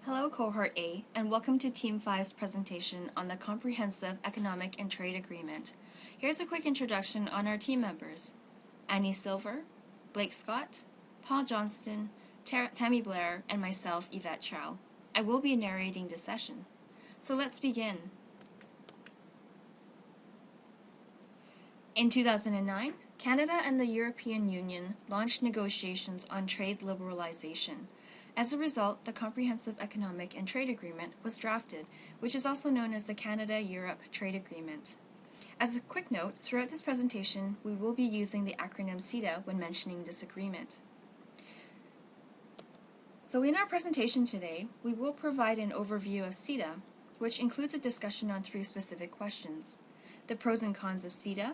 Hello Cohort A, and welcome to Team 5's presentation on the Comprehensive Economic and Trade Agreement. Here's a quick introduction on our team members. Annie Silver, Blake Scott, Paul Johnston, Tammy Blair, and myself, Yvette Chow. I will be narrating this session. So let's begin. In 2009, Canada and the European Union launched negotiations on trade liberalization. As a result, the Comprehensive Economic and Trade Agreement was drafted, which is also known as the Canada-Europe Trade Agreement. As a quick note, throughout this presentation, we will be using the acronym CETA when mentioning this agreement. So in our presentation today, we will provide an overview of CETA, which includes a discussion on 3 specific questions: the pros and cons of CETA.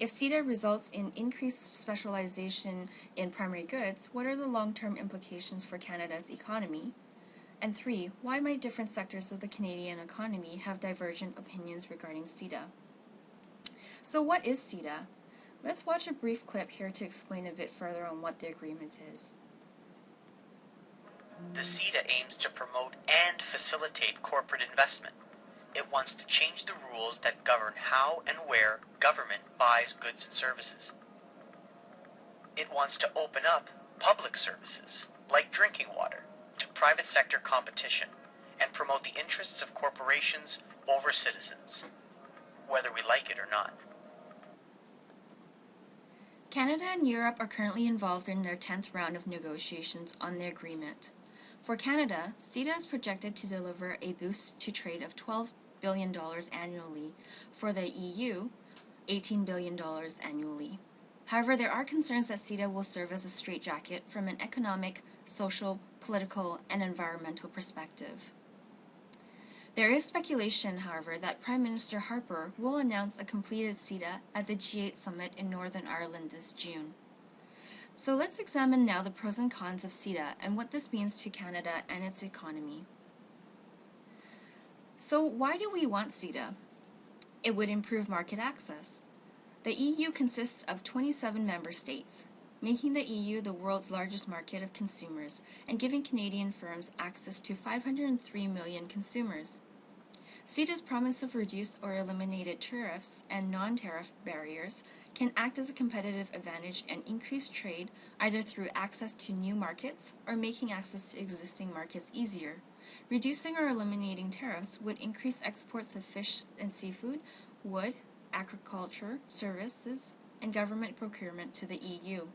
If CETA results in increased specialization in primary goods, what are the long-term implications for Canada's economy? And 3, why might different sectors of the Canadian economy have divergent opinions regarding CETA? So what is CETA? Let's watch a brief clip here to explain a bit further on what the agreement is. The CETA aims to promote and facilitate corporate investment. It wants to change the rules that govern how and where government buys goods and services. It wants to open up public services, like drinking water, to private sector competition and promote the interests of corporations over citizens, whether we like it or not. Canada and Europe are currently involved in their 10th round of negotiations on the agreement. For Canada, CETA is projected to deliver a boost to trade of $12 billion annually. For the EU, $18 billion annually. However, there are concerns that CETA will serve as a straitjacket from an economic, social, political, and environmental perspective. There is speculation, however, that Prime Minister Harper will announce a completed CETA at the G8 summit in Northern Ireland this June. So let's examine now the pros and cons of CETA and what this means to Canada and its economy. So why do we want CETA? It would improve market access. The EU consists of 27 member states, making the EU the world's largest market of consumers and giving Canadian firms access to 503 million consumers. CETA's promise of reduced or eliminated tariffs and non-tariff barriers can act as a competitive advantage and increase trade either through access to new markets or making access to existing markets easier. Reducing or eliminating tariffs would increase exports of fish and seafood, wood, agriculture, services, and government procurement to the EU.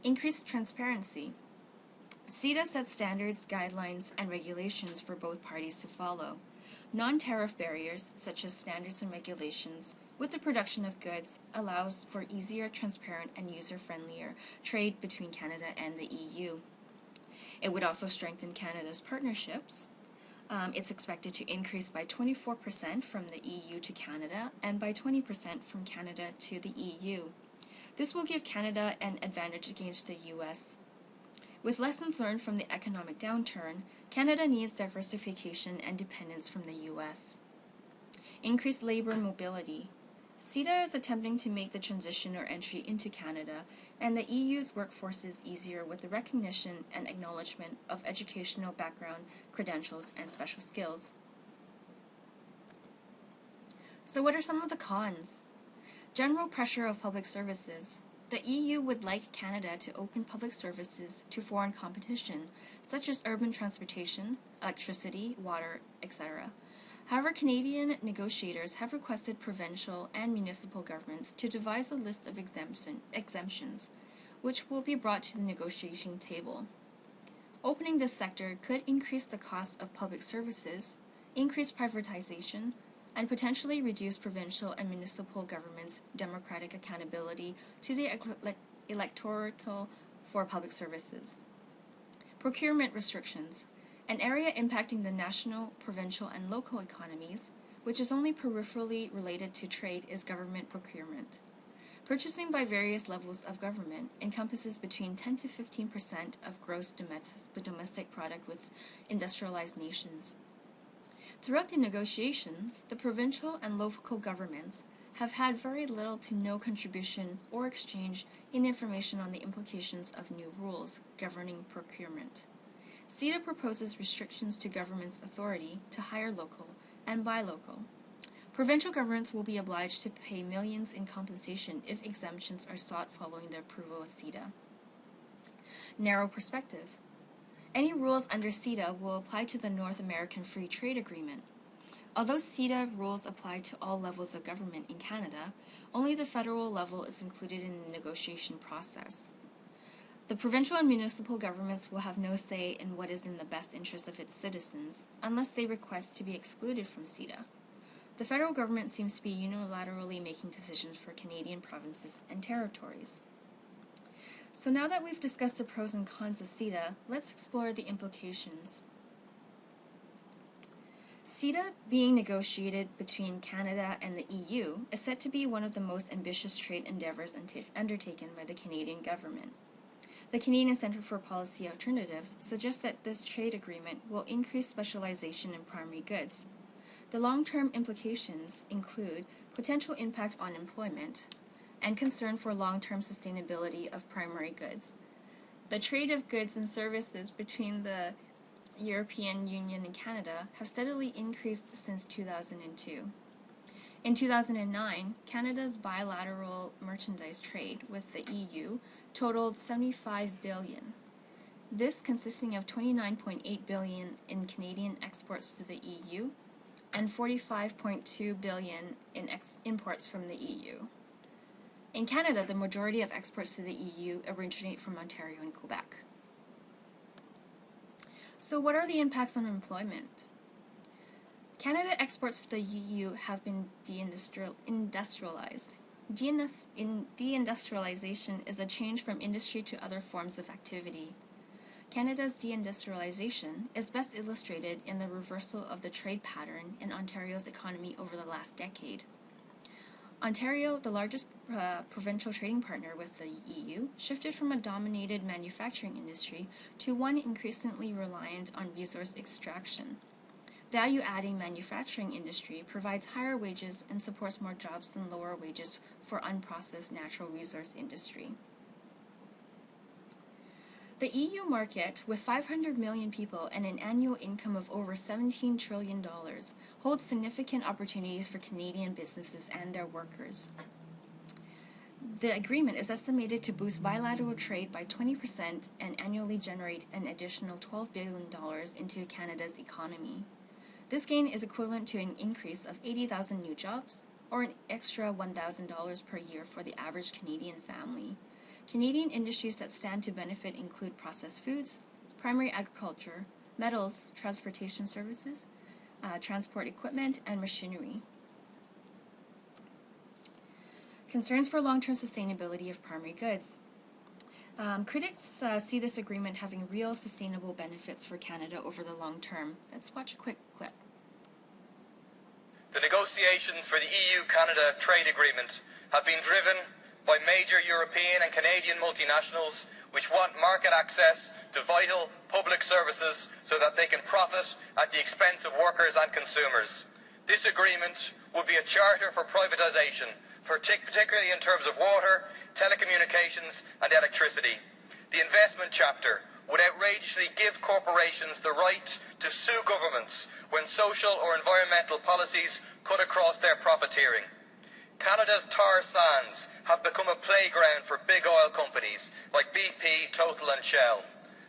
Increased transparency. CETA sets standards, guidelines, and regulations for both parties to follow. Non-tariff barriers, such as standards and regulations, with the production of goods, allows for easier, transparent, and user-friendlier trade between Canada and the EU. It would also strengthen Canada's partnerships. It's expected to increase by 24% from the EU to Canada and by 20% from Canada to the EU. This will give Canada an advantage against the US. With lessons learned from the economic downturn, Canada needs diversification and dependence from the US. Increased labor mobility. CETA is attempting to make the transition or entry into Canada and the EU's workforces easier with the recognition and acknowledgement of educational background, credentials, and special skills. So what are some of the cons? General pressure of public services. The EU would like Canada to open public services to foreign competition, such as urban transportation, electricity, water, etc. However, Canadian negotiators have requested provincial and municipal governments to devise a list of exemptions, which will be brought to the negotiation table. Opening this sector could increase the cost of public services, increase privatization, and potentially reduce provincial and municipal governments' democratic accountability to the electorate for public services. Procurement restrictions. An area impacting the national, provincial, and local economies, which is only peripherally related to trade, is government procurement. Purchasing by various levels of government encompasses between 10 to 15% of gross domestic product with industrialized nations. Throughout the negotiations, the provincial and local governments have had very little to no contribution or exchange in information on the implications of new rules governing procurement. CETA proposes restrictions to government's authority to hire local and buy local. Provincial governments will be obliged to pay millions in compensation if exemptions are sought following the approval of CETA. Narrow perspective. Any rules under CETA will apply to the North American Free Trade Agreement. Although CETA rules apply to all levels of government in Canada, only the federal level is included in the negotiation process. The provincial and municipal governments will have no say in what is in the best interest of its citizens, unless they request to be excluded from CETA. The federal government seems to be unilaterally making decisions for Canadian provinces and territories. So now that we've discussed the pros and cons of CETA, let's explore the implications. CETA, being negotiated between Canada and the EU, is set to be one of the most ambitious trade endeavors undertaken by the Canadian government. The Canadian Centre for Policy Alternatives suggests that this trade agreement will increase specialization in primary goods. The long-term implications include potential impact on employment and concern for long-term sustainability of primary goods. The trade of goods and services between the European Union and Canada have steadily increased since 2002. In 2009, Canada's bilateral merchandise trade with the EU totaled $75 billion. This consisting of $29.8 billion in Canadian exports to the EU and $45.2 billion in imports from the EU. In Canada, the majority of exports to the EU originate from Ontario and Quebec. So what are the impacts on employment? Canada exports to the EU have been deindustrialized. Deindustrialization is a change from industry to other forms of activity. Canada's deindustrialization is best illustrated in the reversal of the trade pattern in Ontario's economy over the last decade. Ontario, the largest provincial trading partner with the EU, shifted from a dominated manufacturing industry to one increasingly reliant on resource extraction. Value-adding manufacturing industry provides higher wages and supports more jobs than lower wages for unprocessed natural resource industry. The EU market, with 500 million people and an annual income of over $17 trillion, holds significant opportunities for Canadian businesses and their workers. The agreement is estimated to boost bilateral trade by 20% and annually generate an additional $12 billion into Canada's economy. This gain is equivalent to an increase of 80,000 new jobs, or an extra $1,000 per year for the average Canadian family. Canadian industries that stand to benefit include processed foods, primary agriculture, metals, transportation services, transport equipment, and machinery. Concerns for long-term sustainability of primary goods. Critics see this agreement having real sustainable benefits for Canada over the long term. Let's watch a quick clip. The negotiations for the EU-Canada trade agreement have been driven by major European and Canadian multinationals which want market access to vital public services so that they can profit at the expense of workers and consumers. This agreement would be a charter for privatisation, particularly in terms of water, telecommunications and electricity. The investment chapter would outrageously give corporations the right to sue governments when social or environmental policies cut across their profiteering. Canada's tar sands have become a playground for big oil companies like BP, Total and Shell.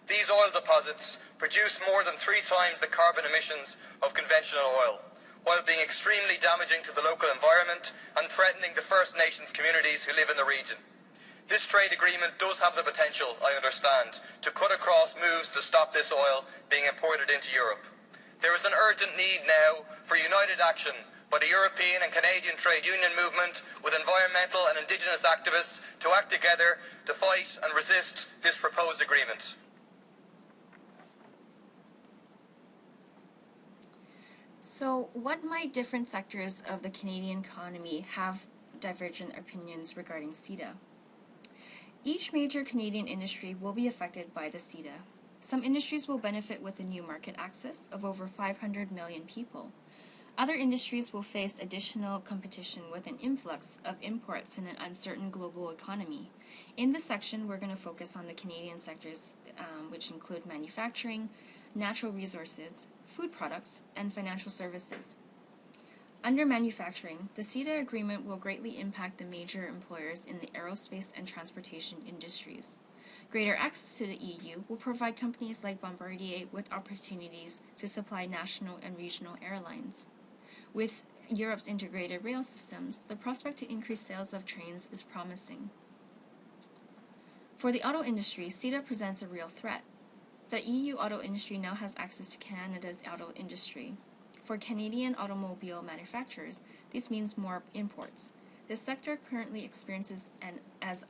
These oil deposits produce more than 3 times the carbon emissions of conventional oil, while being extremely damaging to the local environment and threatening the First Nations communities who live in the region. This trade agreement does have the potential, I understand, to cut across moves to stop this oil being imported into Europe. There is an urgent need now for united action by the European and Canadian trade union movement with environmental and Indigenous activists to act together to fight and resist this proposed agreement. So, what might different sectors of the Canadian economy have divergent opinions regarding CETA? Each major Canadian industry will be affected by the CETA. Some industries will benefit with the new market access of over 500 million people. Other industries will face additional competition with an influx of imports in an uncertain global economy. In this section, we're going to focus on the Canadian sectors, which include manufacturing, natural resources, food products, and financial services. Under manufacturing, the CETA agreement will greatly impact the major employers in the aerospace and transportation industries. Greater access to the EU will provide companies like Bombardier with opportunities to supply national and regional airlines. With Europe's integrated rail systems, the prospect to increase sales of trains is promising. For the auto industry, CETA presents a real threat. The EU auto industry now has access to Canada's auto industry. For Canadian automobile manufacturers, this means more imports. This sector currently experiences an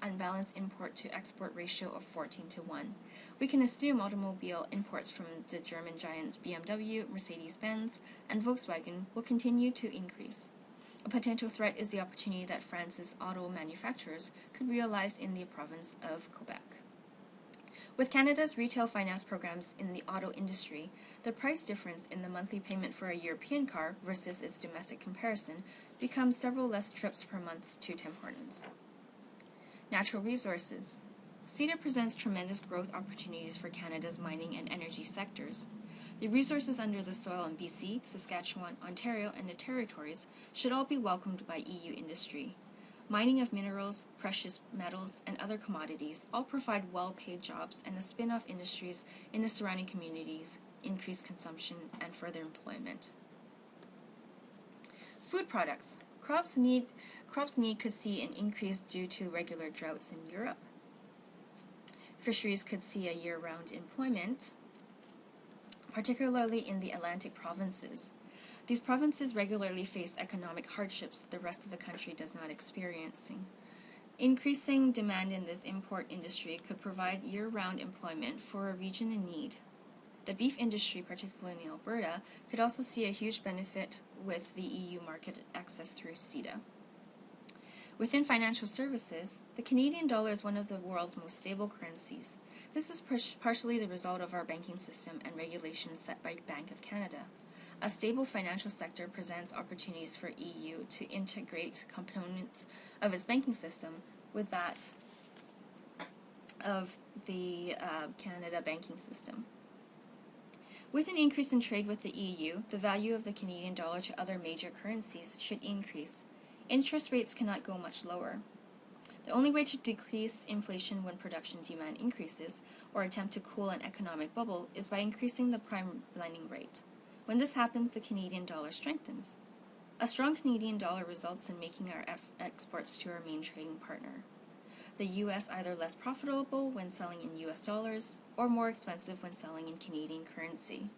unbalanced import-to-export ratio of 14:1. We can assume automobile imports from the German giants BMW, Mercedes-Benz, and Volkswagen will continue to increase. A potential threat is the opportunity that France's auto manufacturers could realize in the province of Quebec. With Canada's retail finance programs in the auto industry, the price difference in the monthly payment for a European car versus its domestic comparison becomes several less trips per month to Tim Hortons. Natural resources. CETA presents tremendous growth opportunities for Canada's mining and energy sectors. The resources under the soil in BC, Saskatchewan, Ontario, and the territories should all be welcomed by EU industry. Mining of minerals, precious metals, and other commodities all provide well-paid jobs and the spin-off industries in the surrounding communities, increased consumption, and further employment. Food products. Crops need could see an increase due to regular droughts in Europe. Fisheries could see a year-round employment, particularly in the Atlantic provinces. These provinces regularly face economic hardships that the rest of the country does not experience. Increasing demand in this import industry could provide year-round employment for a region in need. The beef industry, particularly in Alberta, could also see a huge benefit with the EU market access through CETA. Within financial services, the Canadian dollar is one of the world's most stable currencies. This is partially the result of our banking system and regulations set by Bank of Canada. A stable financial sector presents opportunities for EU to integrate components of its banking system with that of the Canada banking system. With an increase in trade with the EU, the value of the Canadian dollar to other major currencies should increase. Interest rates cannot go much lower. The only way to decrease inflation when production demand increases or attempt to cool an economic bubble is by increasing the prime lending rate. When this happens, the Canadian dollar strengthens. A strong Canadian dollar results in making our exports to our main trading partner, the U.S., either less profitable when selling in U.S. dollars or more expensive when selling in Canadian currency.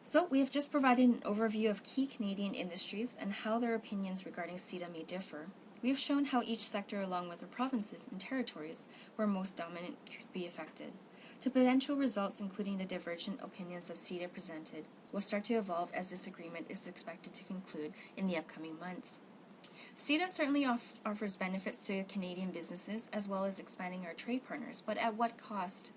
So we have just provided an overview of key Canadian industries and how their opinions regarding CETA may differ. We have shown how each sector, along with the provinces and territories where most dominant, could be affected. The potential results, including the divergent opinions of CETA presented, will start to evolve as this agreement is expected to conclude in the upcoming months. CETA certainly offers benefits to Canadian businesses as well as expanding our trade partners, but at what cost?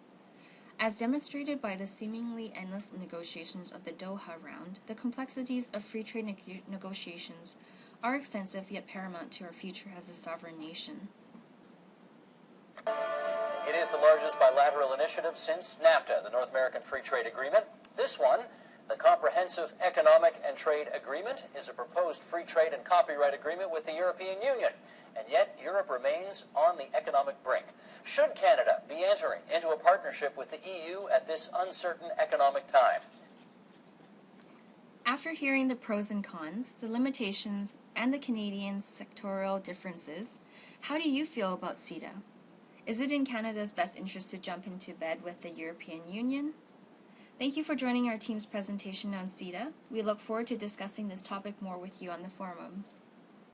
As demonstrated by the seemingly endless negotiations of the Doha round, the complexities of free trade negotiations are extensive yet paramount to our future as a sovereign nation. It is the largest bilateral initiative since NAFTA, the North American Free Trade Agreement. This one, the Comprehensive Economic and Trade Agreement, is a proposed free trade and copyright agreement with the European Union. And yet, Europe remains on the economic brink. Should Canada be entering into a partnership with the EU at this uncertain economic time? After hearing the pros and cons, the limitations, and the Canadian sectoral differences, how do you feel about CETA? Is it in Canada's best interest to jump into bed with the European Union? Thank you for joining our team's presentation on CETA. We look forward to discussing this topic more with you on the forums.